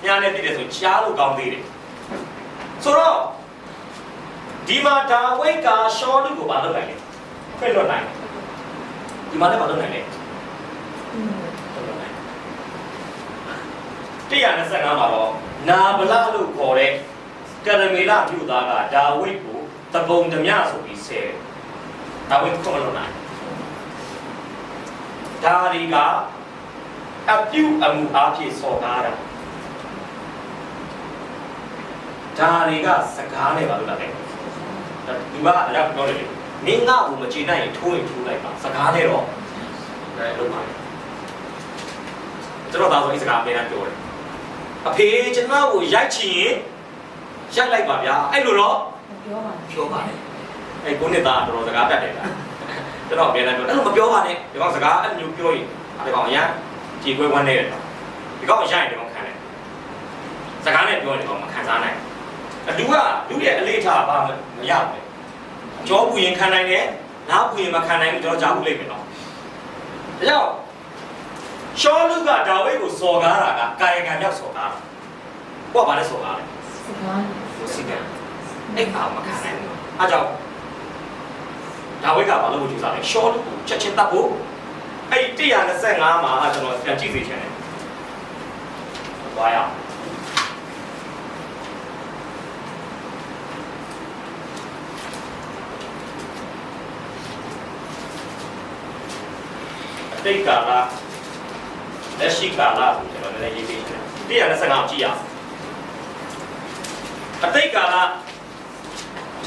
ညာနဲ့တည်တယ်ဆိုရှားလို့ကောင်းသေးတယ်ဆိုတော့ဒီမှာဒါဝိတ်ကရှောလူကိုမလုပ်နိုင်လေဖွင့်လွတ်နိုင်ဒီမှာလည်းမလုပ်နိုင်လေ125မှာတော့နာဗလလို့ခေါ်တဲ့ကရမေလမြို့သားကဒါဝိတ်ကိုတပုံဓမြဆိုပြီးဆဲဒါဝိတ်ကိုမလုပ်နိုင်ဒါဒီကအပြုအမူအားဖြင့်စော်ကားတာဒါတွေကစကားနဲ့ပါလို့လာတယ်သူကအဲ့ဒါပြောတယ်မင်းငါ့ကိုမချေနိုင်ရင်ထိုးရင်ထိုးလိုက်ပါစကားနဲ့တော့လုပ်ပါကျွန်တော်ဒါဆိုရင်စကားအများကြီးပြောတယ်အဖေကျွန်တော်ကိုရိုက်ချင်ရင်ရိုက်လိုက်ပါဗျာအဲ့လိုတော့ပြောပါတယ်အဲ့ကိုနှစ်သားတော်တော်စကားတတ်တယ်လားကျွန်တော်အများကြီးပြောအဲ့လိုမပြောပါနဲ့ဒီကောင်စကားအဲ့လိုပြောရင်ဒီကောင်ရကြည်ခွဲဝမ်းနေတယ်ဒီကောင်ရိုက်ရင်ဒီကောင်ခံတယ်စကားနဲ့ပြောရင်ဒီကောင်မခံစားနိုင်လူရဲ့အလေးထားပါမရဘူးကြောပူရင်ခံနိုင်တယ်နားပူရင်မခံနိုင်ဘူးကျွန်တော်ကြားဘူးလိမ့်မယ်နော်ဒါကြောင့်ရှောလူကဒါဝိဒ်ကိုစော်ကားတာကကာယကံမြောက်စော်ကားတာကိုကဘာလဲစော်ကားလဲစကားအဲ့ဘာမခံနိုင်ဘူးအားကြောင့်ဒါဝိဒ်ကဘာလို့ကြိုးစားလဲရှောလူကိုချက်ချင်းတတ်ဖို့အဲ့125မှာကျွန်တော်ပြန်ကြည့်စီချင်တယ်ဝါရတိတ်ကာလလက်ရှိကာလကိုကျွန်တော်လည်းရေးပေးတယ်125ကြည့်ရအောင်အတိတ်ကာလ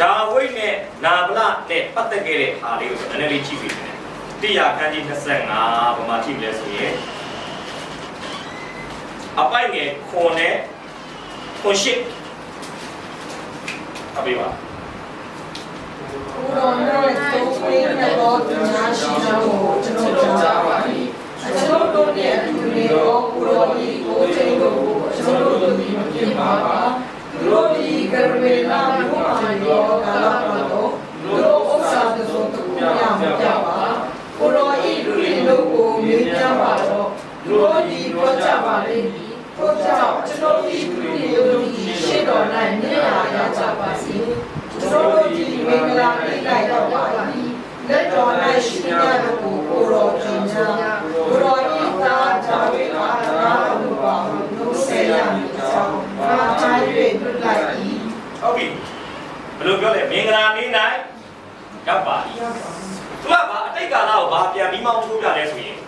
ဒါဝိဒ်နဲ့နာဗလနဲ့ပတ်သက်ခဲ့တဲ့ဟာလေးကိုကျွန်တော်လည်းကြည့်ပေးတယ်100ခန်းကြီး25ဘာမှကြည့်လဲဆိုရင်အပိုင်ငယ်ခွန်နဲ့ခွန်ရှိအပေးပါဘုရားရဲ့သုံးဝိနဲ့တော့ညာရှိသောကျွန်တော်ကြားပါ၏ကျွန်တော်တို့ရဲ့အမှုတွေတော့ဘုရား၏ကိုယ်ချိန်ကိုကျွန်တော်တို့ဒီမပြပါပါသူတို့ဒီကရဝေလာဘုရားရောကာလပတ်တော့သူတို့ဥစ္စာသုံးတူပြမပြပါဘုရား၏လူတွေတို့ကိုမြင်ကြပါတော့သူတို့ဒီပြောကြပါလိမ့်မည်ထို့ကြောင့်ကျွန်တော်ဒီလူတွေတို့ဒီရှေ့တော်၌မြင်ရကြပါစေကျွန်တော်တို့ဒီမင်္ဂလာပြည့်လိုက်တော့ပါပြီလက်တော်၌ရှိတဲ့ကိုကိုရောကျင်ညာကိုရောဤသာသာဝေလာနာလူပါလူဆေယံကြောင့်ဘာချိုင်၍လွတ်လိုက်၏ဟုတ်ပြီဘယ်လိုပြောလဲမင်္ဂလာနေ့၌ရောက်ပါ၏သူကဘာအတိတ်ကာလကိုဘာပြန်ပြီးမှထိုးပြလဲဆိုရင်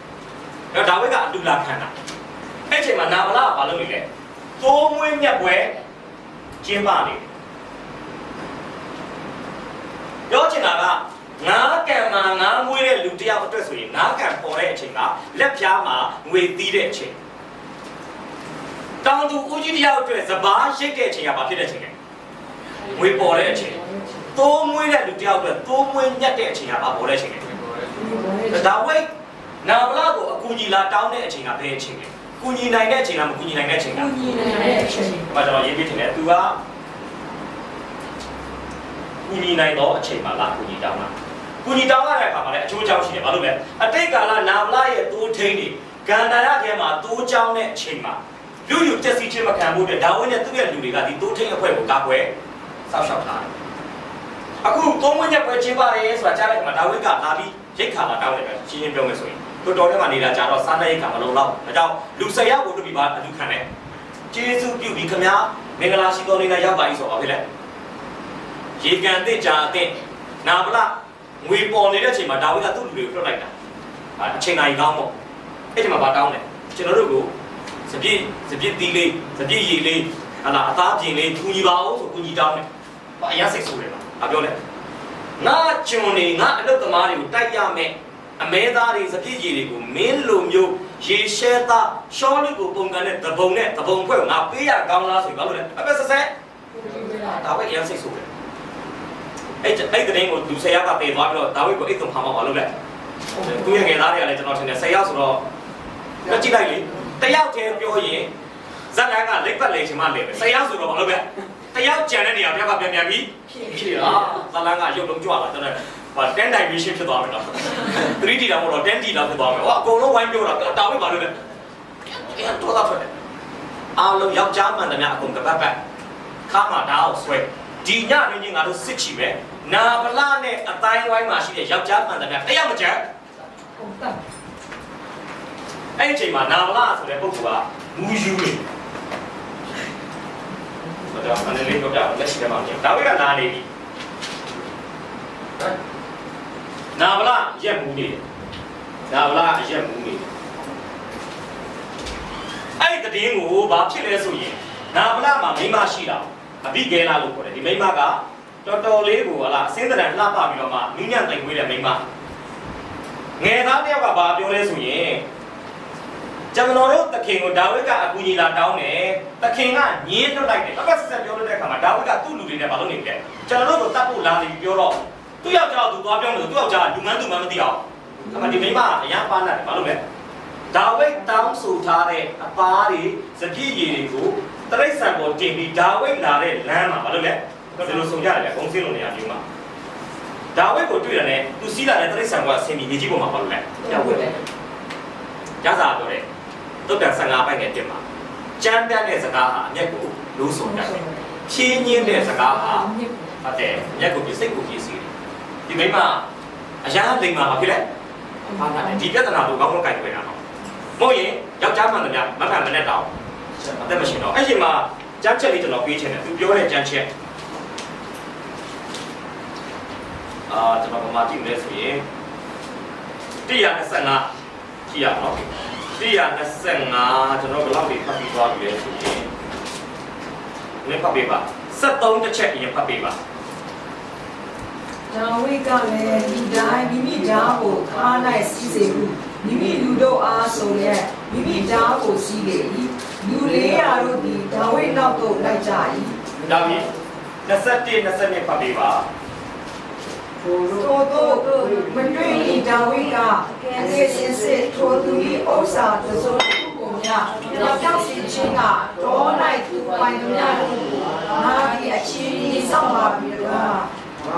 ဒါဝိဒ်ကအတူလာခံတာအဲ့ချိန်မှာနာဗလကဘာလုပ်နေလဲသိုးမွေးမြတ်ပွဲကျင်းပနေပြောချင်တာကငါးကံမှာငါးမွေးတဲ့လူတယောက်အတွက်ဆိုရင်ငါးကံပေါ်တဲ့အချိန်ကလက်ဖြားမှာငွေသီးတဲ့အချိန်တောင်သူဦးကြီးတယောက်အတွက်စပားရိတ်တဲ့အချိန်ကဘာဖြစ်တဲ့အချိန်လဲငွေပေါ်တဲ့အချိန်သိုးမွေးတဲ့လူတယောက်အတွက်သိုးမွေးညက်တဲ့အချိန်ကဘာပေါ်တဲ့အချိန်လဲဒါဝိဒ်နာဗလကိုအကူကြီးလာတောင်းတဲ့အချိန်ကဘယ်အချိန်လဲကူညီနိုင်တဲ့အချိန်ကမကူညီနိုင်တဲ့အချိန်ကကူညီနိုင်တဲ့အချိန်ဘာကျွန်တော်ရေးပြချင်တယ်သူကကူညီနိုင်တော့အချိန်မှာလာကူညီတောင်းတာကူညီတောင်းရတဲ့အခါမှာလည်းအချိုးအကြောင်းရှိတယ်ဘာလို့လဲအတိတ်ကာလနာဗလရဲ့တိုးထိန်တွေကန္တာရထဲမှာတိုးကြောင်းတဲ့အချိန်မှာလူယူတက်စီချင်းမခံဖို့အတွက်ဒါဝိဒ်နဲ့သူ့ရဲ့လူတွေကဒီတိုးထိန်အဖွဲ့ကိုကာကွယ်စောင့်ရှောက်ထားတယ်အခုသုံးဝင်းရက်ပွဲကျင်းပရဲဆိုတာကြားလိုက်မှာဒါဝိဒ်ကလာပြီးရိတ်ခါလာတောင်းတယ်ပဲရှင်းရှင်းပြောမယ်ဆိုရင်တော်တော်ထဲမှာနေတာကြတော့စားတဲ့ရိတ်ခါမလုံးတော့ဒါကြောင့်လူ10ယောက်ကိုတွေ့ပြီးပါအလူခံတယ်ကျေးဇူးပြုပြီးခမည်းမင်္ဂလာရှိတော်လေးနဲ့ရောက်ပါပြီဆိုတော့ဖြစ်လဲရေကန်တဲ့ကြာတဲ့နာဗလငွေပေါ်နေတဲ့အချိန်မှာဒါဝိဒ်ကသူ့လူတွေကိုလွှတ်လိုက်တာအချိန်တိုင်းကောင်းပေါ့အဲ့ဒီမှာဗာတောင်းတယ်ကျွန်တော်တို့ကိုစပြည့်သီးလေးစပြည့်ရည်လေးဟာလာအသားပြင်လေးကူညီပါဦးဆိုကူညီတောင်းတယ်ဘာအရစိတ်ဆိုးတယ်လားပြောလဲငါကျွန်နေငါအလုပ်သမားတွေကိုတိုက်ရမယ်အမဲသားတွေစပြည့်ရည်တွေကိုမင်းလိုမျိုးရေရှဲသားရှောလူကိုပုံကန်တဲ့သဘုံနဲ့သဘုံဖွဲ့ကိုငါပေးရကောင်းလားဆိုပြီးဘာလို့လဲအပက်ဆက်ဆက်ဒါဝိဒ်အရစိတ်ဆိုးတယ်အဲ့တဲ့တင်းကိုလူ10ယောက်ကပေးသွားပြီးတော့ဒါဝိဒ်ကိုအိတ်သွန်ဖာမအောင်လုပ်လိုက်သူရဲ့ငယ်သားတွေကလည်းကျွန်တော်ထင်တယ်10ယောက်ဆိုတော့ကြည့်လိုက်လေတယောက်တည်းပြောရင်ဇက်လန်ကလက်ပတ်လေချင်မှလေပဲ10ယောက်ဆိုတော့ဘာလုပ်လဲတယောက်ကြံတဲ့နေရာပြပြန်ပြီးဖြည့်တာဇက်လန်ကရုပ်လုံးကြွလာကျွန်တော်10 dimension ဖြစ်သွားမယ်နော် 3D တော့မဟုတ်တော့10D လောက်ဖြစ်သွားမယ်ဟောအကုန်လုံးဝိုင်းပြောတာဒါဝိဒ်ဘာလုပ်လဲတော်တော်ထွက်တယ် အားလုံးယောက်ျားမှန်သမျှအကုန်ကပတ်ပတ်ခါမှဓာတ်ဆွဲဒီညရင်းချင်းငါတို့စစ်ချီပဲနာဗလာနဲ့အတိုင်းဝိုင်းမှာရှိတဲ့ယောက်ျားမှန်သမျှတယောက်မကျန်အဲ့ဒီအချိန်မှာနာဗလာဆိုတဲ့ပုဂ္ဂိုလ်ကမူယူနေတော့အနေလေးတော့လက်ရှိထဲမှာမြင်ဒါဝိကနာနေပြီနာဗလာရက်မူနေနာဗလာရက်မူနေအဲ့ဒီတည်င်းကိုဘာဖြစ်လဲဆိုရင်နာဗလာမှာမိမရှိတာအဘိဂဲလာလို့ခေါ်တယ်ဒီမိမကတော်တော်လေးကိုဟလာအစင်းတရံလှပပြီးတော့မှနူးညံ့တိုင်ဝေးတဲ့မိမငယ်သားတယောက်ကဘာပြောလဲဆိုရင်ကျွန်တော်တို့တခင်ကိုဒါဝိကအကူကြီးလာတောင်းတယ်တခင်ကညင်းလွတ်လိုက်တယ်အပတ်ဆက်ပြောလို့တဲ့အခါမှာဒါဝိကသူ့လူတွေနဲ့ဘာလုပ်နေလဲကျွန်တော်တို့ကိုတတ်ဖို့လာနေပြီးပြောတော့သူ့ယောက်ျားကိုသူသွားပြောလို့သူ့ယောက်ျားလူမှန်းသူမှန်းမသိအောင်အမှဒီမိမအရန်ပါနေတယ်ဘာလို့လဲဒါဝိတောင်းဆိုထားတဲ့အပားတွေစပြည့်ရည်တွေကိုတရိတ်ဆန်ပေါ်တင်ပြီးဒါဝိလာတဲ့လမ်းမှာဘာလို့လဲဒီလိုဆုံးကြတယ်လေအုံစင်းလုံးနေရာမျိုးမှာဒါဝိကိုတွေ့ရတယ်သူစီးလာတဲ့တရိတ်ဆန်ကအစင်ပြီးမြေကြီးပေါ်မှာဘာလို့လဲရောက်ဝင်တယ်ရစားတော့တယ်တုတ်တန်15ပိုက်နဲ့တင်မှာကြမ်းတမ်းတဲ့စကားဟာအမျက်ကိုလို့ဆုံးတယ်ဖြင်းညင်းတဲ့စကားဟာဟုတ်တယ်မျက်ကိုပြစိတ်ကိုပြစီတယ်ဒီမိမအရာလိမ္မာပါဖြစ်လဲဘာသာလဲဒီပြဿနာကိုကောင်းကောင်းကိုင်တွယ်တာနော်မဟုတ်ရင်ယောက်ျားမှန်တယ်ဗျမမှန်မနဲ့တောင်းအသက်မရှိတော့အဲ့ဒီမှာကြမ်းချက်လေးကျွန်တော်ပြေးချင်တယ်သူပြောတဲ့ကြမ်းချက်ကျွန်တော်ဘာမှကြည့်လဲဆိုရင်125ကြည့်ရအောင်125ကျွန်တော်ဘယ်လောက်လေးဖတ်ပြီးသွားပြီလဲဆိုရင်နည်းဖတ်ပေးပါ73တစ်ချက်ရင်ဖတ်ပေးပါဒါဝိကလည်းဒီတိုင်းမိမိဓာတ်ကိုခါ၌စီးစေဟုမိမိလူတို့အားဆိုရက်မိမိဓာတ်ကိုစီးလေ၏လူ400တို့သည်ဒါဝိနောက်သို့လိုက်ကြ၏ဒါပြီး21 22ဖတ်ပေးပါထိုတို့မတွေ့၏ဒါဝိကအကယ်စင်စစ်ထိုသူ၏ဥစ္စာတစုံတစ်ခုကိုများကြောက်စီခြင်းကဒေါ၌သူပိုင်များတို့ငါဒီအချင်းကြီးစောင့်ပါပြီလား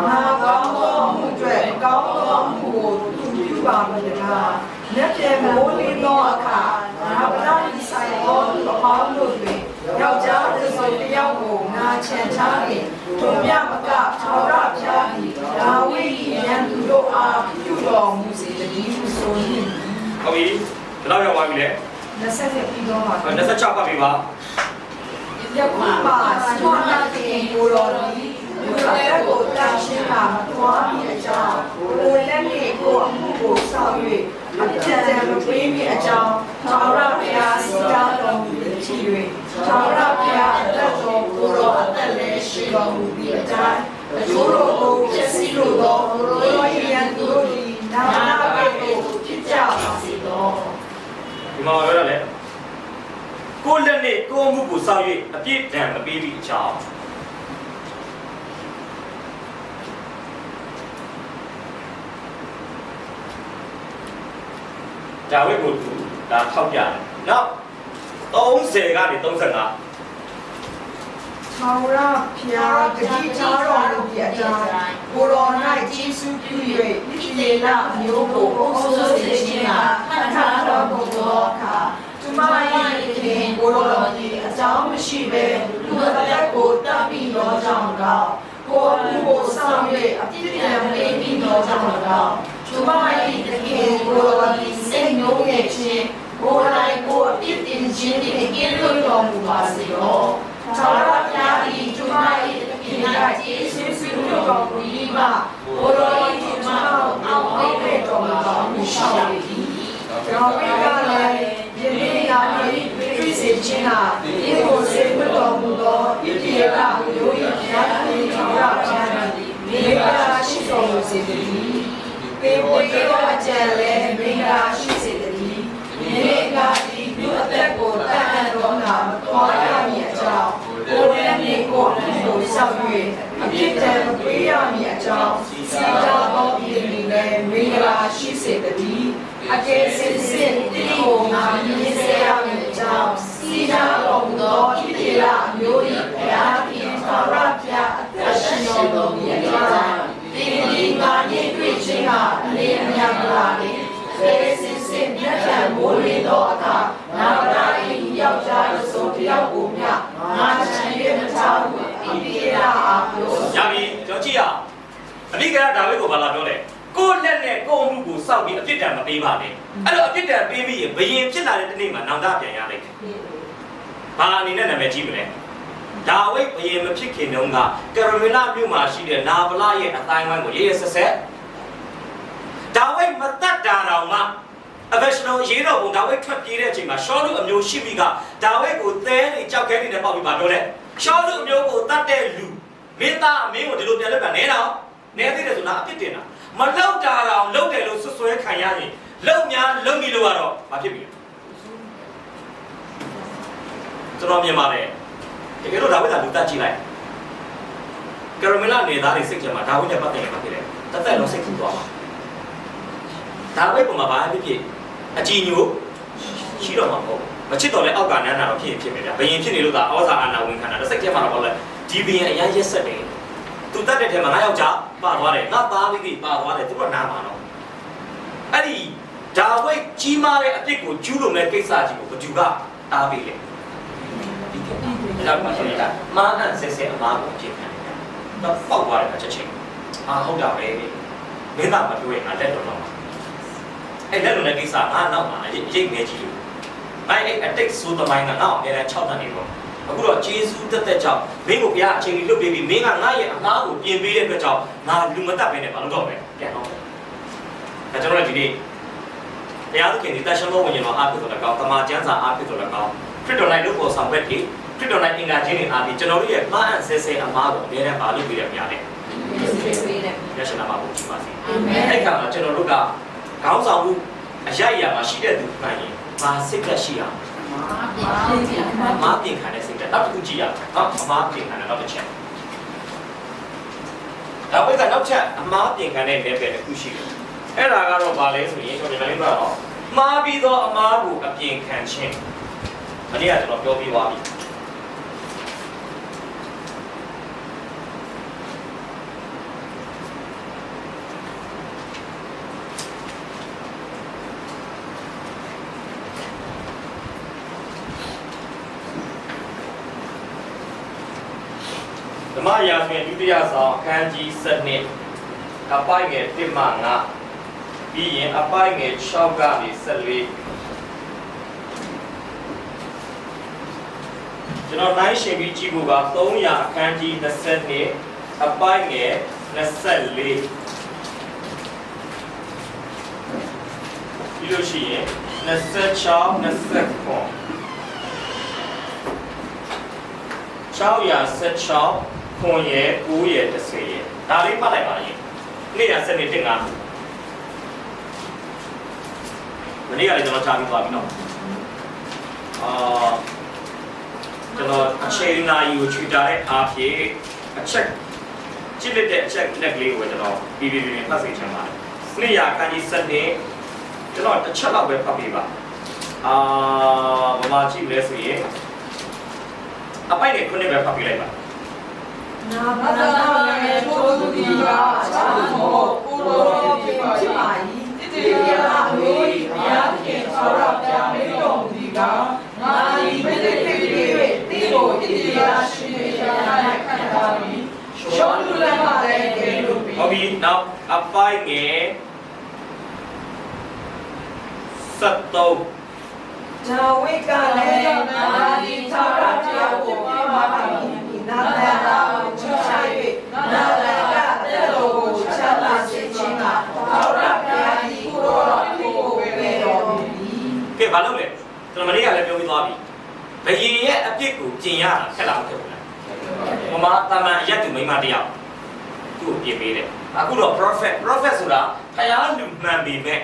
ငါကောင်းသောမှုအတွက်ကောင်းသောမှုကိုသူပြုပါပြီလားလက်ပြမိုးလင်းသောအခါငါဗလာဒီဆိုင်သောသူအပေါင်းတို့တွင်ယောက်ျားတစ်စုံတစ်ယောက်ကိုငါချန်ထားရင်ထိုမြမကထောရဖြာသည်ဒါဝိဒ်၏ရန်သူတို့အားပြုတော်မူစေတည်းဟုဆို၏ဟုတ်ပြီဘယ်တော့ရောက်သွားပြီလဲ20ပြီးတော့ပါ26ဖတ်ပေးပါယခုမှဆွမ်းနာခြင်းကိုတော်သည်လူရဲ့ကိုတန်ရှင်းတာမတော်ပြီးအကြောင်းကိုလည်းနေကိုအမှုကိုဆောက်၍အပြည့်အစုံပေးပြီးအကြောင်းသာရဘုရားစီတာတော်မူဖြစ်၍သာရဘုရားအသက်တော်ကိုတော်အသက်လည်းရှိတော်မူပြီးအတိုင်းအကျိုးတော်ကိုဖြစ်စီလို့တော်ရောရန်သူတို့သည်နာနာဘက်ကိုဖြစ်ကြပါစေတော်ဒီမှာပြောရတယ်ကိုလည်းနေကိုမှုကိုဆောက်၍အပြည့်တန်မပေးပြီးအကြောင်းဒါဝိကိုသူဒါထောက်ပြတယ်။နောက်30ကနေ35ထာဝရဘုရားတတိထားတော်မူပြီးအတိုင်းကိုရော၌ကျေးဇူးပြု၍ဣသေလမျိုးကိုအုပ်စိုးစေခြင်းကခံထားတော်မူသောအခါသူမ၏ခင်ကိုရောသည်အကြောင်းမရှိဘဲလူအသက်ကိုတတ်ပြီးသောကြောင့်ကောကိုယ်မှုကိုဆောင်၍အပြည့်အစုံပေးပြီးသောကြောင့်ကောသူမ၏ခင်ကိုရောသည်စိတ်နှိုးရဲ့ခြင်းကိုယ်တိုင်ကိုအပြည့်တင်ခြင်းဖြင့်ကင်းလွတ်တော်မူပါစေသောသာရဘုရားသည်သူမ၏ခင်၌ကျေးဇူးပြုတော်မူ၏မှာကိုယ်တော်၏သူမကိုအောင်အိပ်ပေတော်မူသောမြတ်ရှိ၏ကျွန်တော်ကလည်းယနေ့ရာမီပြည့်စုံခြင်းဟာဒီကိုစေလွတ်တော်မူသောဣတိယကမျိုး၏ဘုရားသခင်သာရဘုရားသည်မိဂလာရှိတော်မူစေတည်းပေဝေသောအကျံလည်းမိဂလာရှိစေတည်းမိဂလာသည်လူအသက်ကိုတန်အံ့တော်နာမတော်ရမည်အကြောင်းကိုယ်လည်းနေကိုယ်ကိုဆောက်၍အပြစ်ဒဏ်မပေးရမည်အကြောင်းစီတာသောပြည်သည်လည်းမိဂလာရှိစေတည်းအကယ်စင်စစ်ဒီကိုငါမြင်စေရမည်အကြောင်းစီတာတော်မူသောဣတိယမျိုး၏ဘုရားသခင်သာရဘုရားအသက်ရှင်တော်မူ၏အကြောင်းဒီငါညှိတွေ့ခြင်းကအလေးအမြတ်မလားလေကယ်စင်စစ်မြတ်ထံမိုးလင်းသောအခါနာမနာ၏ယောက်ျားတို့ တယောက်ကိုမြငါချမ်းရမချဘူးဣတိယအားပြောရပြီကျွန်တော်ကြည့်ရအဓိကဒါဝိဒ်ကိုဘာလာပြောလဲကိုယ့်လက်နဲ့ကိုယ့်မှုကိုစောက်ပြီးအပြစ်ဒဏ်မပေးပါနဲ့အဲ့တော့အပြစ်ဒဏ်ပေးပြီးရင်ဘယင်ဖြစ်လာတဲ့တနေ့မှာနောင်တပြန်ရလိုက်တယ်ဘာအနေနဲ့နာမည်ကြီးမလဲဒါဝိဒ်ဘယင်မဖြစ်ခင်တုန်းကကရမလမြို့မှာရှိတဲ့နာဗလရဲ့အတိုင်းဝိုင်းကိုရေးရဆက်ဆက်ဒါဝိဒ်မတတ်တာတော့မှအဘရှလုံရေးတော်ဘုံဒါဝိဒ်ထွက်ပြေးတဲ့အချိန်မှာရှောလုအမျိုးရှိမိကဒါဝိဒ်ကိုသဲနေကြောက်ခဲနေနဲ့ပေါက်ပြီးပါပြောတယ်ရှောလုအမျိုးကိုတတ်တဲ့လူမင်းသားမင်းကိုဒီလိုပြန်လုပ်တာနဲတော့နဲသေးတယ်ဆိုတာအပြစ်တင်တာမလောက်တာတော့လောက်တယ်လို့ဆွဆွဲခံရရင်လောက်များလုံပြီလို့ကတော့မဖြစ်ပြီကျွန်တော်မြင်ပါတယ်တကယ်လို့ဒါဝိဒ်ကလူတက်ကြည့်လိုက်ကရမလနေသားတွေစိတ်ထဲမှာဒါဝိဒ်နဲ့ပတ်သက်ရင်မဖြစ်တယ်တသက်လုံးစိတ်ကူသွားမှာဒါဝိဒ်ပုံမှာဘာဖြစ်ဖြစ်အကြည်ညိုရှိတော့မှာမဟုတ်မချစ်တော့လဲအောက်ကနန်းတာတော့ဖြစ်ဖြစ်ပဲဗျာဘယင်ဖြစ်နေလို့သာဩဇာအာဏာဝင်ခံတာစိတ်ထဲမှာတော့ဘာလဲဒီဘယင်အရင်ရက်ဆက်တယ်သူတက်တဲ့ထဲမှာငါယောက်ျားပါသွားတယ်ငါသားလေးပါသွားတယ်သူကနားမှာတော့အဲ့ဒီဒါဝိဒ်ကြီးမားတဲ့အပြစ်ကိုကျူးလွန်တဲ့ကိစ္စကြီးကိုဘသူကတားပေးလေဒီကနေ့ဒါမှမဟုတ်တာမာနဆဲဆဲအမားကိုဖြစ်ခံတယ်တော့ပေါက်သွားတယ်ချက်ချင်းဟုတ်တာပဲမင်းသားမတွေ့ရင်ငါလက်တော်တော့အဲ့လက်တော်တဲ့ကိစ္စငါနောက်မှာရိတ်ငယ်ကြီးလို့အဲ့အတိတ်ဆိုးသမိုင်းကငါ့အမြဲတမ်း6တန်းနေတော့အခုတော့ဂျေဇုတက်ကြောင့်မင်းကိုဘုရားအချိန်ကြီးလွတ်ပေးပြီးမင်းကငါရဲ့အမားကိုပြင်ပေးတဲ့အတွက်ကြောင့်ငါလူမတတ်ပဲနဲ့မလုပ်တော့ပဲပြန်တော့တယ်ဒါကျွန်တော်လည်းဒီနေ့ဘုရားသခင်ဒီတရှင်းသောဝိညာဉ်တော်အားဖြင့်ဆိုတော့ကောင်းတမန်ကျမ်းစာအားဖြင့်ဆိုတော့ကောင်းခရစ်တော်၌လို့ပေါ်ဆောင်ဘက်ဒီခရစ်တော်၌အင်္ဂါချင်းတွေအားဖြင့်ကျွန်တော်တို့ရဲ့မှားအံ့ဆဲဆဲအမားကိုအမြဲတမ်းမလုပ်ပေးတဲ့ဘုရားနဲ့ရရှိနာမှာပို့ကြည့်ပါစေအာမင်အဲ့ကမှာကျွန်တော်တို့ကခေါင်းဆောင်မှုအရာရာမှာရှိတဲ့သူမှန်ရင်ဘာစိတ်သက်ရှိရမားပြင်ခံတဲ့စိတ်သက်နောက်တစ်ခုကြည့်ရအောင်အမားပြင်ခံတဲ့နောက်တစ်ချက်ဒါပေမဲ့နောက်ချက်အမားပြင်ခံတဲ့ level တစ်ခုရှိတယ်အဲ့ဒါကတော့ဘာလဲဆိုရင်ကျွန်တော်ဒီမှာလေးတော့မှားပြီးတော့အမားကိုအပြင်ခံခြင်းမနေ့ကကျွန်တော်ပြောပြီးသွားပြီဓမ္မရာဇဝင်ဒုတိယဆောင်အခန်းကြီး7အပိုင်ငယ်1မှ9ပြီးရင်အပိုင်ငယ်6ကနေ14ကျွန်တော်နိုင်ရှင်ပြီးကြည့်ဖို့က300အခန်းကြီး20အပိုင်ငယ်24ပြီးလို့ရှိရင်26 29 616ခွန်ရဲ့9ရဲ့10ရဲ့ဒါလေးမှတ်လိုက်ပါရင်နေ့ရစနေတင်ကမနေ့ကလည်းကျွန်တော်ချပြီးသွားပြီနော်ကျွန်တော်အချိန်နာရီကိုချွေတာတဲ့အားဖြင့်အချက်ကြည့်လက်တဲ့အချက်လက်ကလေးကိုကျွန်တော်ပြီးဖတ်စေချင်ပါတယ်နေ့ရခန်းကြီး7နှစ်ကျွန်တော်တစ်ချက်လောက်ပဲဖတ်ပြပါဘာမှကြည့်လဲဆိုရင်အပိုင်နဲ့ခုနှစ်ပဲဖတ်ပြလိုက်ပါနာဘာသာရဲ့ထိုးသူဒီကအခြားသူမဟုတ်ကိုလိုတော်ဖြစ်ပါ၏တိတိယအမျိုး၏ဘုရားသခင်ဆောရပြမင်းတော်မူဒီကငါသည်မိတ္တိဖြစ်၍တိကိုတိတိယရှိရာ၌ခံပါ၏ရှောလူလမ်းပါတဲ့ကေလူပြီးဟုတ်ပြီနောက်အပိုင်ငယ်73ဒါဝိဒ်ကလည်းငါသည်သာရတရားကိုပြပါ၏နာသာတာကိုချာ၍နာသာကတဲ့တော်ကိုချမ်းသာစေခြင်းကသာရတရားဤကိုတော်ကိုပဲတော်မူ၏ကဲဘာလို့လဲကျွန်တော်မနေ့ကလည်းပြောပြီးသွားပြီဘယင်ရဲ့အပြစ်ကိုပြင်ရတာခက်လားမခက်ဘူးလားမမတာမန်အရက်သူမိမတယောက်သူ့ကိုပြင်ပေးတယ်အခုတော့ prophet ဆိုတာဖယားလူမှန်ပေမဲ့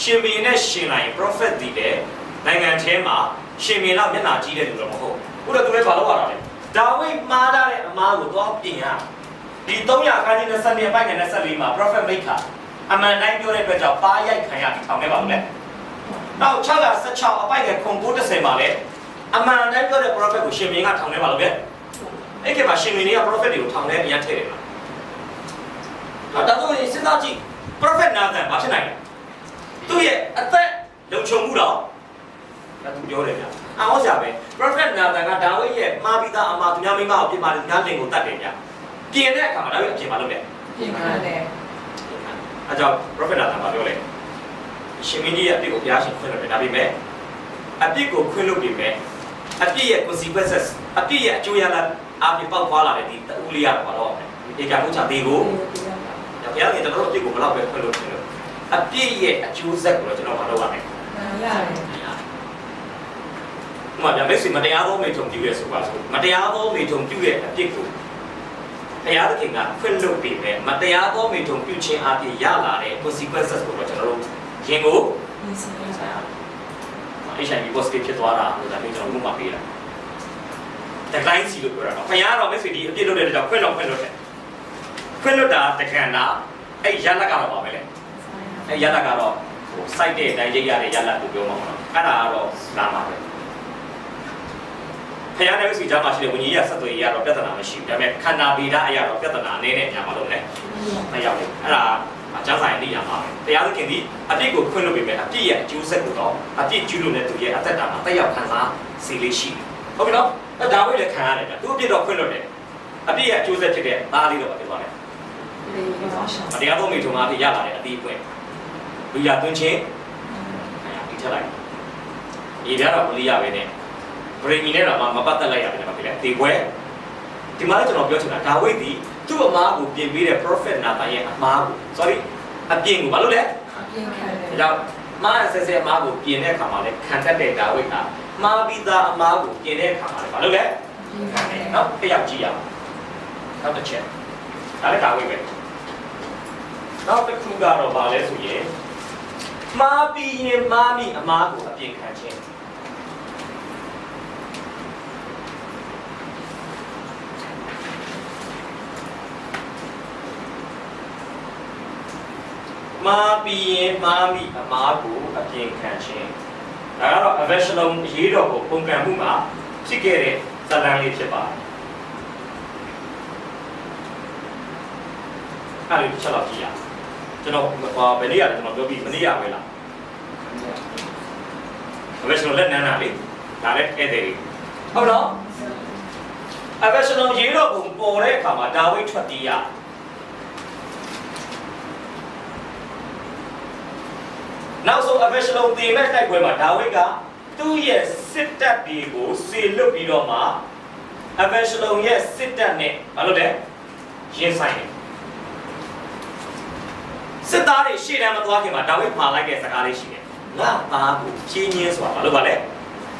ရှင်ဘီနဲ့ရှင်လိုက် prophet တည်တယ်နိုင်ငံထဲမှာရှင်ဘီလောက်မျက်နှာကြီးတဲ့လူတော့မဟုတ်ဘူးအခုတော့သူလည်းဘာလို့ရတာလဲဒါဝိဒ်မှားတဲ့အမားကိုတော့ပြင်ရဒီ300ခန်းကြီး20ပိုင်းနဲ့24မှာ prophet မိခါအမှန်တိုင်းပြောတဲ့အတွက်ကြောင့်ပါရိုက်ခံရပြီးထောင်ထဲပါဘူးလေနောက်616အပိုက်ကခွန်930မှာလဲအမှန်တိုင်းပြောတဲ့ prophet ကိုရှင်ဘီကထောင်ထဲပါလို့ပဲအဲ့ကမှာရှင်ဘီက prophet တွေကိုထောင်ထဲအရန်ထည့်တယ်မှာဒါတော့စဉ်းစားကြည့် prophet နာသန်ဘာဖြစ်နိုင်လဲသူ့ရဲ့အသက်လုံခြုံမှုတော့ဒါသူပြောတယ်ဗျာ အောင်စရာပဲ prophet နာတန်ကဒါဝိဒ်ရဲ့မှားပြီးသားအမှားသူများမိမကိုပြင်ပါတယ်သူများလင်ကိုတတ်တယ်ဗျပြင်တဲ့အခါမှာဒါဝိဒ်အပြင်မှာလုပ်တယ်ပြင်ပါတယ်အဲကြောင့် prophet နာတန်ကပြောလေရှင်မင်းကြီးရဲ့အပြစ်ကိုဘုရားရှင်ခွင့်လွှတ်တယ်ဒါပေမဲ့အပြစ်ကိုခွင့်လွှတ်ပြီးမဲ့အပြစ်ရဲ့ consequences အပြစ်ရဲ့အကျိုးရလဒ်အပြစ်ပေါက်သွားလာတဲ့ဒီတူလေးရတော့ဧကမှုချသေးကိုဘုရားရှင်ကျွန်တော်တို့အပြစ်ကိုဘယ်လောက်ပဲခွင့်လွှတ်တယ်လို့အပြစ်ရဲ့အကျိုးဆက်ကိုကျွန်တော်မလုပ်ရမယ်မှန်ပါဗျာမိတ်ဆွေမတရားသောမိထုံပြုရဲဆိုပါဆိုမတရားသောမိထုံပြုရဲ့အပြစ်ကိုဘုရားသခင်ကခွင့်လွှတ်ပြီးမဲ့မတရားသောမိထုံပြုခြင်းအပြင်ရလာတဲ့ consequences ကိုကျွန်တော်တို့ရင်ကိုHIV positive ဖြစ်သွားတာလို့ဒါမျိုးကျွန်တော်တို့မှပေးတာတကတိုင်းစီလို့ပြောတာတော့ဘုရားတော်မိတ်ဆွေဒီအပြစ်လုပ်တဲ့ကြောင့်ခွင့်လွှတ်တာတကံတာအဲ့ရလတ်ကတော့ပါပဲလေအဲ့ရလတ်ကတော့စိုက်တဲ့အတိုင်းရိပ်ရတဲ့ရလတ်ကိုပြောမှာပေါ့နော်အဲ့ဒါကတော့လာမှာပဲဖယားနဲ့စီကြားမှာရှိတဲ့ဝิญญาဆက်သွယ်ရေးကတော့ပြဿနာမရှိဘူးဒါပေမဲ့ခန္ဓာဗေဒအရာတော့ပြဿနာနည်းနဲ့ညာမှာလို့လေမရောက်ဘူးအဲ့ဒါအကျမ်းစာရင်သိရမှာပဲတရားသခင်ဒီအပြစ်ကိုခွင့်လွှတ်ပေးမယ်အပြစ်ရဲ့အကျိုးဆက်ကိုတော့အပြစ်ကျူးလွန်တဲ့သူရဲ့အသက်တာမှာတက်ရောက်ခံစားစေလေးရှိဟုတ်ပြီနော်အဲ့ဒါဝိလည်းခံရတယ်ဗျသူအပြစ်တော့ခွင့်လွှတ်တယ်အပြစ်ရဲ့အကျိုးဆက်ဖြစ်တဲ့သားလေးတော့ပြောပါမယ်တရားတော်မိထုံမှာအပြစ်ရလာတဲ့အတိအပွင့်လူရသွင်းချင်းဒီထက်လိုက်ဒီပြတော့မလီရပဲနဲ့ဗရိမီနဲ့တော့မပတ်သက်လိုက်ရတယ်ဗျဒီပွဲဒီမှာကျွန်တော်ပြောချင်တာဒါဝိဒ်ဒီသူ့အမားကိုပြင်ပေးတဲ့ prophet နာသန်ရဲ့အမားကို sorry အပြင်ကိုဘာလို့လဲအပြင်ခံတယ်ဒါကြောင့်မားဆဲဆဲအမားကိုပြင်တဲ့အခါမှာလဲခံတတ်တဲ့ဒါဝိဒ်ကမားပြီးသားအမားကိုပြင်တဲ့အခါမှာလဲဘာလို့လဲခံတယ်နော်တစ်ယောက်ကြည့်ရအောင်နောက်တစ်ချက်ဒါလည်းဒါဝိဒ်ပဲနောက်တစ်ခုကတော့ဘာလဲဆိုရင်မားပြီးရင်မားမိအမားကိုအပြင်ခံခြင်းမာပြီးရင်မာမိအမားကိုအပြင်ခံခြင်းဒါကတော့ Aveshalom ရေးတော်ကိုပုံကံမှုမှာဖြစ်ခဲ့တဲ့ဇာတ်လမ်းလေးဖြစ်ပါတယ်အဲ့ဒီချက်တော့ကြည့်ရကျွန်တော်ဘယ်နေ့ရတယ်ကျွန်တော်ပြောပြီးမနေ့ရပဲလား Aveshalom လက်နန်းတာလေဒါလည်းဧည့်သည်ဟုတ်တော့ Aveshalom ရေးတော်ကိုပေါ်တဲ့အခါမှာဒါဝိဒ်ထွက်ပြေးရနောက်ဆုံး Aveshalom တင်မဲ့တိုက်ပွဲမှာဒါဝိဒ်ကသူ့ရဲ့စစ်တပ်တွေကိုစေလွတ်ပြီးတော့မှ Aveshalom ရဲ့စစ်တပ်နဲ့ဘာလို့လဲရင်ဆိုင်တယ်စစ်သားတွေရှေ့တန်းမသွားခင်မှာဒါဝိဒ်မှာလိုက်တဲ့စကားလေးရှိတယ်ငါသားကိုဖြင်းညင်းဆိုတာဘာလို့ပါလဲ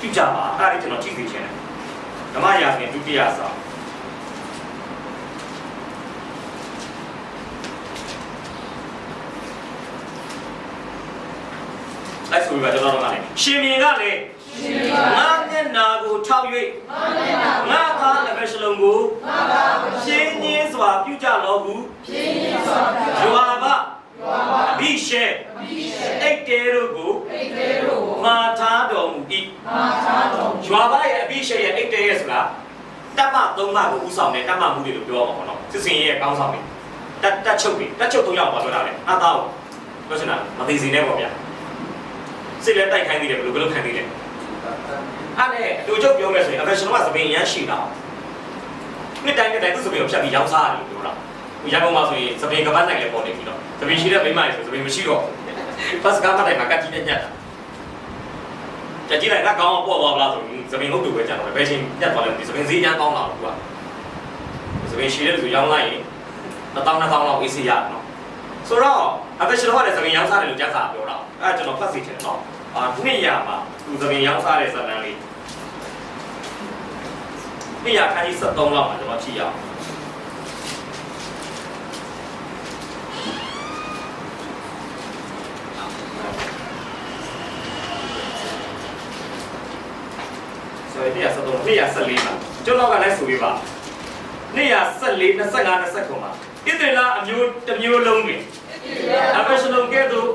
ကြည့်ကြပါအဲ့ဒါကျွန်တော်ကြည့်သိချင်တယ်ဓမ္မရာဇဝင်ဒုတိယစာအဲ့ဆိုပြီးတော့ကျွန်တော်တို့ကလည်းရှင်မြင်ကလည်းငါမျက်နာကိုထောက်၍ငါသား Aveshalom ကိုရှင်းညင်းစွာပြုကြလောဟုယွာဘအဘိရှဲအိတ်တဲတို့ကိုမာထားတော်မူ၏ယွာဘရဲ့အဘိရှဲရဲ့အိတ်တဲရဲ့ဆိုတာတမ3ပါးကိုဥဆောင်တဲ့တမမှုတွေလို့ပြောရမှာပေါ့နော်စစ်စင်ရဲ့ကောင်းဆောင်တွေတက်ချုပ်3ယောက်ပါပြောတာလေအသားကိုပြောချင်တာမသိစီနဲ့ပေါ့ဗျာစစ်လက်တိုက်ခိုင်းနေတယ်ဘယ်လိုခိုင်းနေလဲအဲ့နဲ့အတူချုပ်ပြောမယ်ဆိုရင် Aveshalom ကသပင်ရမ်းရှိတာနှစ်တိုင်းသူ့သပင်ကိုဖြတ်ပြီးရောင်းစားရတယ်ပြောတာရန်ကုန်မှာဆိုရင်သပင်ကပတ်နိုင်လဲပေါ်နေပြီတော့သပင်ရှိတဲ့မိမတွေဆိုသပင်မရှိတော့ဘတ်စကားမတိုင်မှာကတ်ကြီးနဲ့ညက်တာကြည့်လိုက်ငါကောင်းအောင်ပေါ့သွားပါလားဆိုရင်သပင်ဟုတ်တူပဲကြတော့ဘယ်ချိန်ညက်သွားလဲဒီသပင်ဈေးရမ်းကောင်းလာဘူးကွာသပင်ရှိတဲ့လူရောင်းလိုက်ရင်1000-2000လောက်အေးစေးရနော်ဆိုတော့ Aveshalom ကလည်းသပင်ရောင်းစားတယ်လို့ကြားစာပြောတာအဲ့ကျွန်တော်ဖတ်စီချင်တယ်နော်နှစ်ရမှာသူသပင်ရောင်းစားတဲ့ဇာတ်လမ်းလေးနှစ်ရခန်းကြီး73လောက်မှာကျွန်တော်ကြည့်ရအောင်ဆိုရင်နှစ်ရ73နှစ်ရ14မှာကျွန်တော်ကလည်းဆိုပြပါနှစ်ရ14 25 29မှာဣသရေလအမျိုးတစ်မျိုးလုံးတွင်Aveshalom ကဲ့သို့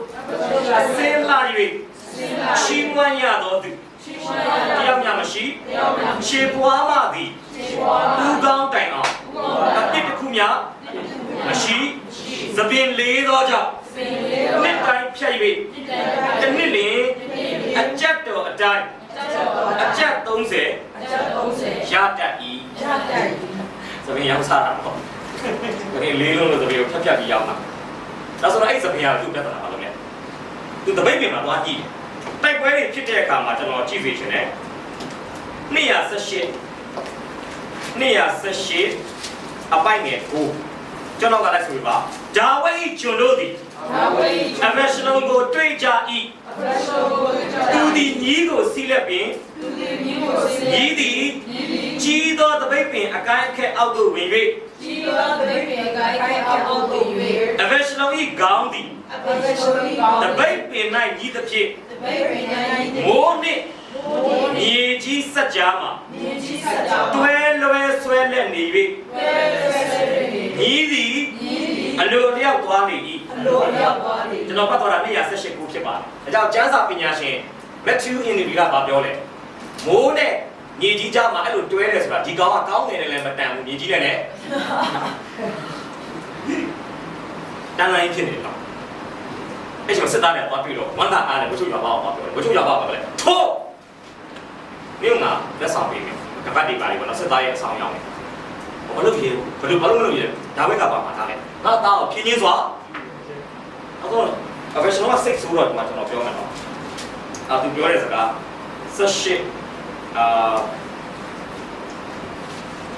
အစင်းလာ၍ရှင်းဝမ်းရသောသူတယောက်များမရှိရှေပွားမှသည်ဦးကောင်းတိုင်အောင်အပြစ်တစ်ခုများမရှိသပင်လေးသောကြောင့်နှစ်တိုင်းဖြတ်၍တစ်နှစ်လျင်အကြက်တော်အတိုင်း ကျပ်30ရတတ်ဤသမီးရောက်စားတာပေါ့သမီးလေးလုံးလို့သမီးကိုဖြတ်ဖြတ်ပြီးရောက်မှာဒါဆိုတော့အဲ့စပင်းကသူ့ပြဿနာပါလို့လေသူတပိတ်ပြင်မှာသွားကြည့်တိုက်ပွဲတွေဖြစ်တဲ့အခါမှာကျွန်တော်ကြည့်စေချင်တယ်218အပိုင်ငယ်ကိုကျွန်တော်ကလည်းဆိုပြပါဒါဝိကျွန်တို့သည်အဘရှလုံကိုတွေ့ကြ၏သူသည်ညီးကိုစီးလက်ပင်ညီးသည်ကြီးသောတပိတ်ပင်အကိုင်းအခက်အောက်သို့ဝင်၍အဘရှလုံ၏ခေါင်းသည်တပိတ်ပင်၌ညီးသဖြင့်မိုးနှင့်မြေကြီးစัจ जा မှာတွဲလွဲဆွဲလက်နေ၍ညီးသည်အလိုလျောက်သွားလေ၏ကျွန်တော်ဖတ်သွားတာ118ခုဖြစ်ပါတယ်ဒါကြောင့်ကျမ်းစာပညာရှင် Matthew Henry ကပြောလဲမိုးနဲ့မြေကြီးကြားမှာအဲ့လိုတွဲတယ်ဆိုတာဒီကောင်ကကောင်းငယ်နဲ့လည်းမတန်ဘူးမြေကြီးနဲ့လည်းတန်လိုက်ဖြစ်နေတော့အဲ့ချိန်စစ်သားတွေသွားပြီးတော့ဝန်သားအားနဲ့ဝှချုပ်ရွာပါအောင်ပြောတယ်ဝှချုပ်ရွာပါပါလေထိုးမြို့မှာလက်ဆောင်ပေးမယ်ကပတ်တွေပါလေပေါ့နော်စစ်သားရဲ့အဆောင်ရောက်တယ်ဘာလို့ပြေဘယ်လိုမလုပ်ရဒါဝိကပါမှာထားလိုက်ငါသားကိုဖြင်းချင်းစွာအဲ့တော့ professional 6ဆိုတော့ဒီမှာကျွန်တော်ပြောမယ်နော်သူပြောတဲ့စကား18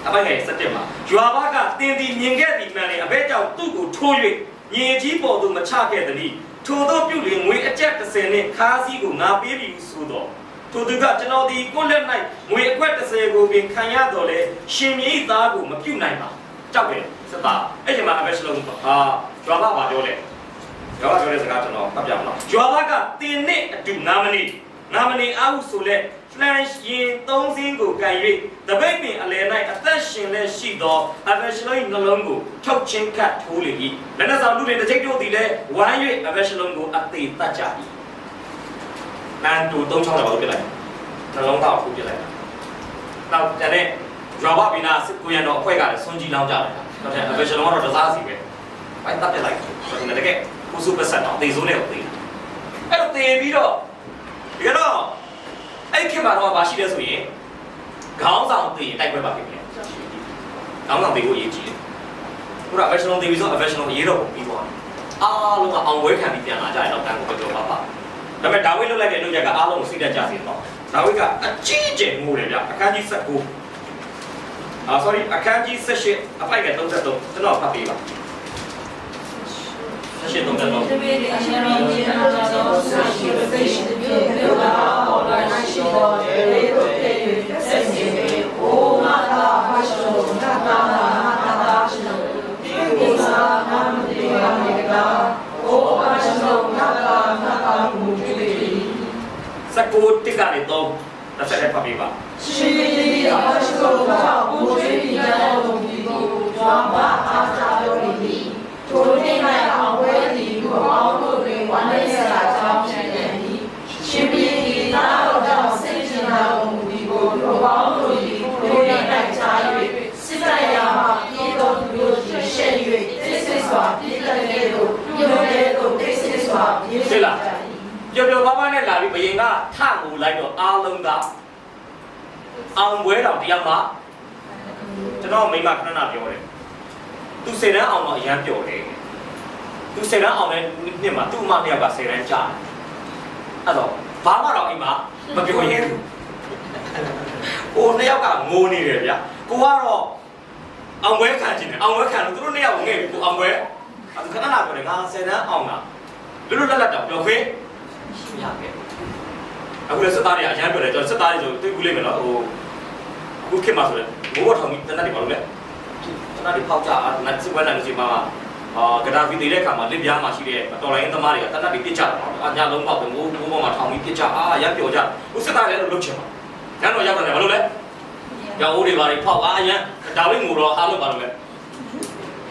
အပိုင်းငယ်17မှာရွာဘာကတင်းတီမြင်ခဲ့သည်မှန်လေအဘဲကြောင့်သူ့ကိုထိုး၍ညင်ကြီးပေါ်သို့မချခဲ့သည်ထို့သောပြုလင်ငွေအကျပ်30နဲ့ခါးစည်းကိုငါပေးပြီဆိုတော့ထိုသူကကျွန်တော်ဒီကိုလက်၌ငွေအကွက်30ကိုပင်ခံရတော့လေရှင်မြေသားကိုမပြုတ်နိုင်ပါကြောက်တယ်စသားအဲ့ဒီမှာအဘဲရှလုံးရွာဘာပါပြောလေရွာဘာပြောတဲ့စကားကျွန်တော်ဖတ်ပြမလားရွာဘာကတင်းနဲ့အတူနာမနေအားဟုဆိုလက်လှန်ရင်3စင်းကိုကန်၍တပိတ်ပင်အလယ်၌အသက်ရှင်လက်ရှိသောအဘဲရှလုံး၏နှလုံးကိုထုတ်ချင်းခတ်ထိုးလေ၏လက်နက်ဆောင်လူတွေတစ်ချိတ်တို့သည်လည်းဝမ်း၍အဘဲရှလုံးကိုအသေးတတ်ကြ၏နန်တူ3ချောင်းတော့ပြလိုက်နှလုံးသားကိုပြလိုက်နောက်ကျန်တဲ့ရွာဘဘီနာစစ်ကိုရံတော်အဖွဲ့ကလည်းဆွန်ကြီးလောင်းကြလိုက်တာနောက်ကျအဘဲရှလုံးကတော့တစားစီပဲဘိုင်းတပ်ပြလိုက်တယ်တကယ်ကိုစုပစက်တော့တေစိုးနဲ့ကိုတေးအဲ့တော့တေးပြီးတော့ဒီကတော့အဲ့ခင်မှာတော့ဘာရှိလဲဆိုရင်ခေါင်းဆောင်တေးတိုက်ပွဲပါဖြစ်တယ်ခေါင်းဆောင်တေးကိုရေးကြည့်တယ်ခုနအဘဲရှလုံးတေးပြီးဆိုအဘဲရှလုံးရေးတော့ပြီးသွားတယ်အားလုံးကအောင်ဝဲခံပြီးပြန်လာကြတယ်တော့တန်းကိုပြောပါဒါပေမဲ့ဒါဝိလုတ်လိုက်တဲ့လုပ်ရကအားလုံးကိုစိတ်တက်ကြစေတော့ဒါဝိကအကြီးကျယ်ငိုတယ်ဗျအခန်းကြီး19sorry အခန်းကြီး18အပိုက်က33ကျွန်တော်ဖတ်ပေးပါ18 33ဒီမေအရှင်တော်ကြီးနာတော်ဆရာရှိတဲ့သိရှိတဲ့မြို့ကပေါ်လာရှိတော်လေတို့တဲ့ဆက်စီတဲ့အိုမာတာဖတ်ရှုနာတာနာတာရှိတော်ဒီကိစ္စနာမတိယမေကအိုဖတ်ရှုနာတာမူတိစကူတိကနေတော့တစ်ဆက်ဖတ်ပေးပါရှိသည်အဖတ်ရှုကြောင့်ဘုရားကြီးကြောင့်ဒီကိုကြွားပါအားကြတော်၏ထိုနေ့၌အောင်ဝဲသည်လူအောင်တို့တွင်ဝမ်းနည်းစရာကြောင်းဖြစ်နေသည်ရှင်ပြည်၏သာတော်ကြောင့်စိတ်ချတော်မူသည်ကိုလူအောင်တို့သည်ထိုနေ့၌ကြား၍စစ်တပ်ရာမှပြည်တော်သူတို့သည်ရှက်၍တိစိတ်စွာပြည်တည်းကဲ့သို့မြို့ရဲသို့တိစိတ်စွာပြည်ကြ၏ပြောပြောပါပါနဲ့လာပြီးဘယင်ကထငူလိုက်တော့အားလုံးကအောင်ပွဲတော်တရားမှာကျွန်တော်မိမခဏပြောတယ်သူစေတန်းအောင်တော့အရန်ပျော်တယ်သူစေတန်းအောင်တဲ့နှစ်မှာသူ့အမတစ်ယောက်ကစေတန်းကြားတယ်အဲ့တော့ဘာမှတော့အိမ်မှာမပြောရင်ကိုနှစ်ယောက်ကငိုနေတယ်ဗျကိုကတော့အောင်ပွဲခံချင်တယ်အောင်ပွဲခံလို့သူတို့နှစ်ယောက်ငဲ့ပြီကိုအောင်ပွဲအဲ့ခဏလာပြောတယ်ငါစေတန်းအောင်တာလွတ်လွတ်လပ်လပ်တော့ပြောခွင့်ရှိရခဲ့အခုလည်းစသားတွေအရန်ပြောတယ်ကျွန်တော်စသားတွေဆိုတွေ့ဘူးလိမ့်မယ်နော်ဟိုအခုခေတ်မှာဆိုရင်မိုးဘောထောင်ပြီးတနတ်တွေဘာလို့လဲတနတ်တွေဖောက်ကြနတ်စစ်ပွဲနိုင်လို့ရှိမှာဂဒါဖီတဲ့အခါမှာလစ်ပြားမှာရှိတဲ့တော်လိုင်းသမားတွေကတနတ်တွေပြစ်ကြတယ်ညလုံးပေါက်တယ်မိုးပေါ်မှာထောင်ပြီးပြစ်ကြရမ်းပျော်ကြဟိုစသားလည်းလှုပ်ချင်ပါညတော့ရောက်တယ်ဘာလို့လဲရောင်အိုးတွေဘာတွေဖောက်ရမ်းဒါဝိငိုတော့အားလုံးဘာလို့လဲ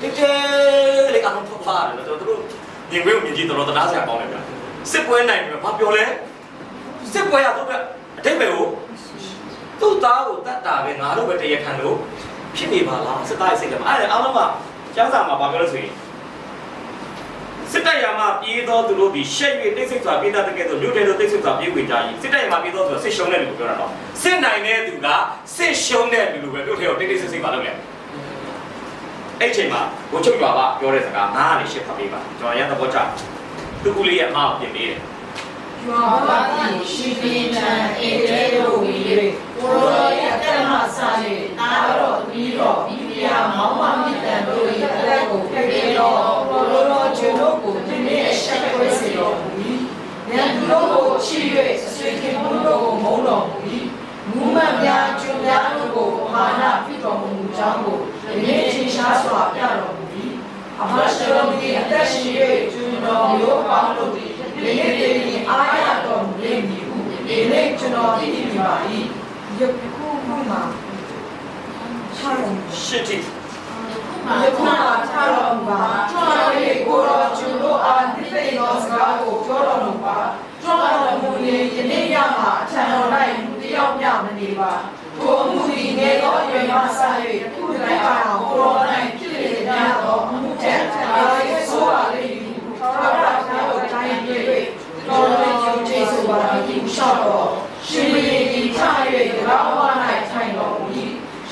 တိတဲလေးကောင်ဖောက်ပါတယ်တို့တို့ညင်ဝဲကိုမြင်ကြည့်တော့တရားစရာကောင်းတယ်ဗျာစစ်ပွဲနိုင်တယ်ဘာပြောလဲစစ်ပွဲရတော့အတိတ်ပဲကိုသူ့သားကိုတတ်တာပဲငါတို့ပဲတရားခံလို့ဖြစ်နေပါလားစစ်သားရဲ့စိတ်ကအဲ့ဒါအားလုံးကကျမ်းစာမှာဘာပြောလို့ဆိုရင် စစ်တပ်ရမှာပြေးတော်သူတို့ဒီရှက်၍တိတ်ဆိတ်စွာပြေးတတ်တဲ့ကဲ့သို့မြို့ထဲတို့တိတ်ဆိတ်စွာပြေးဝင်ကြ၏စစ်တပ်ရမှာပြေးတော်သူစစ်ရှုံးတဲ့လူကိုပြောတာတော့စစ်နိုင်တဲ့သူကစစ်ရှုံးတဲ့လူလိုပဲမြို့ထဲကိုတိတ်တိတ်ဆိတ်ဆိတ်ပါလို့လေအဲ့ချိန်မှာဘုချုပ်ရွာကပြောတဲ့စကား9ကနေ10ဖတ်ပေးပါကျွန်တော်ရသဘောကျသူကူလေးရဲ့အမှားကိုပြင်ပေးတယ်ရွာပါတိရှိပင်တန်အေတဲတို့ဝီ၍ကိုရောရဲ့အသက်မှဆာ၍နာတော်ပြီးတော့ဘီဘီယာမောင်းမမြင့်တန်တို့၏အသက်ကိုဖိပြီးတော့ကိုရောကျွတို့ကိုဒီနေ့အဆက်ခွဲစေတော်မူ၏ဉာဏ်တို့ကိုချီ၍အဆွေခင်မှုတို့ကိုမုန်းတော်မူ၏မူမှန်များကျွများတို့ကိုမာနဖြစ်တော်မူကြောင်းကိုဒီနေ့ထင်ရှားစွာပြတော်မူ၏အမရှရောမီအသက်ရှိ၍ကျွတော်မျိုးပေါင်းတို့သည်ဒီနေ့တည်းအားရတော်မူလိမ့်မည်ဟုဒီနေ့ကျွန်တော်သိနေပါ၏ယခုမှချာတော်ရှစ်တိယခုမှချာတော်မူပါကျွန်တော်ရဲ့ကိုရောကျွန်တို့အားဒီသိတော်စကားကိုပြောတော်မူပါကျွန်တော်မူရင်ယနေ့ရမှာအထံတော်၌လူတယောက်မျှမနေပါကိုအမှုဒီငယ်သောအရွယ်မှစ၍ခုတိုင်အောင်ကိုရော၌ဖြစ်လေကြသောအမှုထက်အားရဆိုပါလိမ့်မည်ထာဝရဘုရားကိုတိုင်းပြည့်၍တော်တော်ကြိုးကျေးဇူးပါသည်ရှောက်တော်ရှင်ဘုရင်ကြီးချ၍ကောင်းဝါ၌ထိုင်တော်မူ၏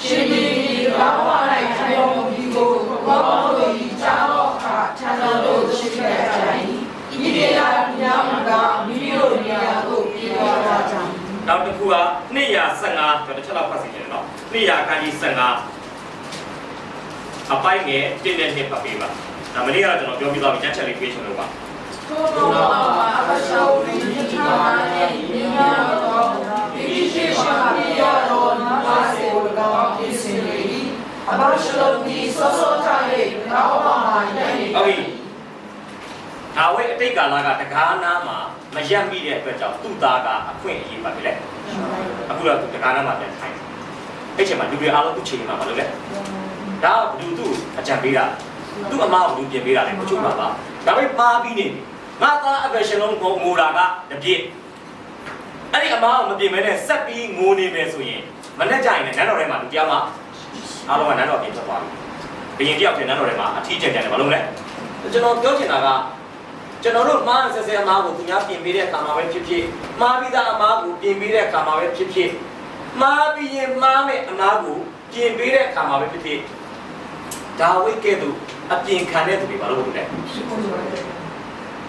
ရှင်ဘုရင်ကြီးကောင်းဝါ၌ထိုင်တော်မူ၏ကိုဘောဘောတို့၏ကြားတော်အခါခြံတော်တို့ရှိခဲ့ကြ၏ဤဒေလာများကမိမိတို့နေရာသို့ပြေးသွားကြ၏နောက်တစ်ခုက215ကျွန်တော်တစ်ချက်လောက်ဖတ်စီတယ်နော်200ခန်းကြီး15အပိုင်းငယ်1နဲ့2ဖတ်ပေးပါဒါမနေ့ကတော့ကျွန်တော်ပြောပြသွားပြီကျန်ချက်လေးပြေးချင်လို့ပါသောတော်အပရှောဝိညာဉ်ထားတဲ့ဒီနာတော်ဒီရှိရှိပြရတော်နာစေကိုကောင်းပြည့်စုံလေ၏အပရှောဒီစောစောထား၍ကောင်းပါမှာရည်ဟုတ်ပြီဒါဝိအတိတ်ကာလကတကားနာမှာမရက်မိတဲ့အတွက်ကြောင့်သူ့သားကအခွင့်အရေးပါပြီလေအခုတော့တကားနာမှာပြန်ထိုင်အဲ့ချိန်မှာလူတွေအားလုံးသူ့ချိန်မှာမလုပ်လေဒါကဘယ်သူ့အကြံပေးတာသူ့အမားကိုလူပြင်ပေးတာလေမချုပ်ပါပါဒါပေမဲ့မှားပြီးနေငါသားအပရှင်လုံးကိုငိုတာကတပြည့်အဲ့ဒီအမားကိုမပြင်မဲနဲ့ဆက်ပြီးငိုနေမယ်ဆိုရင်မနဲ့ကြရင်လည်းနန်းတော်ထဲမှာလူတရားမှာအားလုံးကနန်းတော်ပြင်ထွက်သွားပြီဘယင်တယောက်ထဲနန်းတော်ထဲမှာအထီးကျန်တယ်ဘာလို့လဲကျွန်တော်ပြောချင်တာကကျွန်တော်တို့မှားဆက်ဆက်အမားကိုသူများပြင်ပေးတဲ့အခါမှာပဲဖြစ်ဖြစ်မှားပြီးသားအမားကိုပြင်ပေးတဲ့အခါမှာပဲဖြစ်ဖြစ်မှားပြီးရင်မှားမဲ့အမားကိုပြင်ပေးတဲ့အခါမှာပဲဖြစ်ဖြစ်ဒါဝိကဲ့သို့အပြင်ခံတဲ့သူတွေဘာလို့လုပ်လဲ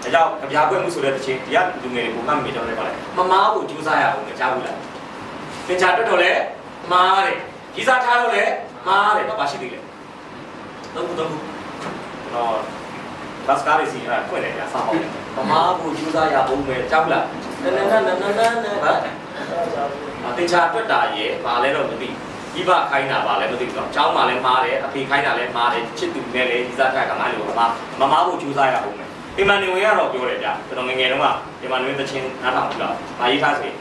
ဒါကြောင့်ကြပြပွဲမှုဆိုတဲ့တခြင်းတရားလူငယ်တွေကိုမှတ်မိကြတယ်ပါလေမမားကိုကြိုးစားရအောင်ကြားဘူးလားသင်္ချာတွတ်တော့လဲမားတယ်ကြီးစားထားတော့လဲမားတယ်တော့ပါရှိသေးတယ်တော့ဘူးတော့ဘတ်စကားလေးစီအဲ့ဖွင့်လိုက်ကြဆောင်းအောင်မမားကိုကြိုးစားရအောင်ပဲကြားဘူးလားနနနနနနဘာသင်္ချာတွတ်တာရဲ့ဘာလဲတော့မသိဒီဘခိုင်းတာပါလဲမသိဘူးတော့เจ้าမှလည်းမားတယ်အဖေခိုင်းတာလည်းမားတယ်ချစ်သူနဲ့လည်းကြီးစားထားကမှလည်းမမားကိုကြိုးစားရအောင်ဒီမှာနေဝင်ရတော့ပြောတယ်ဗျကျွန်တော်ငငယ်တုန်းကဒီမှာနေဝင်သချင်းနားထောင်ဘူးလား။ဘာရေးထားဆို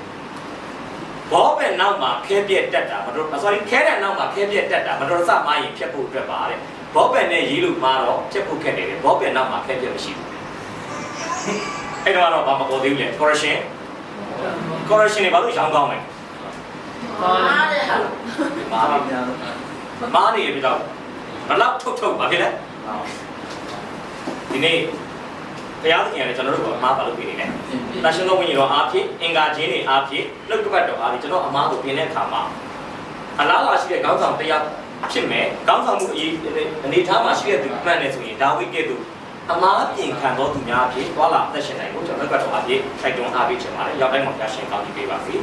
ဘောပဲနောက်မှာခဲပြက်တက်တာမတော် sorry ခဲတဲ့နောက်မှာခဲပြက်တက်တာမတော်စမရင်ဖြတ်ဖို့အတွက်ပါတဲ့။ဘောပဲနဲ့ရေးလို့မှာတော့ဖြတ်ဖို့ခက်တယ်လေ။ဘောပဲနောက်မှာခဲပြက်မရှိဘူး။အဲ့တော့ဘာမပေါ်သေးဘူးလေ correction တွေဘာလို့ရောင်းကောင်းလဲ။မားတယ်ဟာ။မားပါဗျာ။မားနေပြီတော့ဘလောက်ထုတ်ပါဖြစ်လဲ။ဒီနေ့ဘုရားသခင်ကလည်းကျွန်တော်တို့ကအမှားပါလို့ပြင်နေတယ်။တာရှင်တော်ဝိညာဉ်တော်အားဖြင့်အင်္ဂါချင်းတွေအားဖြင့်နှုတ်ကပတ်တော်အားဖြင့်ကျွန်တော်အမှားကိုပြင်တဲ့အခါမှာအလားလာရှိတဲ့ခေါင်းဆောင်တရားဖြစ်မယ်။ခေါင်းဆောင်မှုအနေထားမှာရှိတဲ့သူမှန်တယ်ဆိုရင်ဒါဝိကဲ့သို့အမှားပြင်ခံတော်သူများအဖြစ်သွားလာသက်ရှင်နိုင်ဖို့ကျွန်တော်နှုတ်ကပတ်တော်အားဖြင့်ထိုက်တွန်းအားပေးချင်ပါတယ်။ရောက်တိုင်းမှာဘုရားရှင်ကောင်းချီးပေးပါစေ။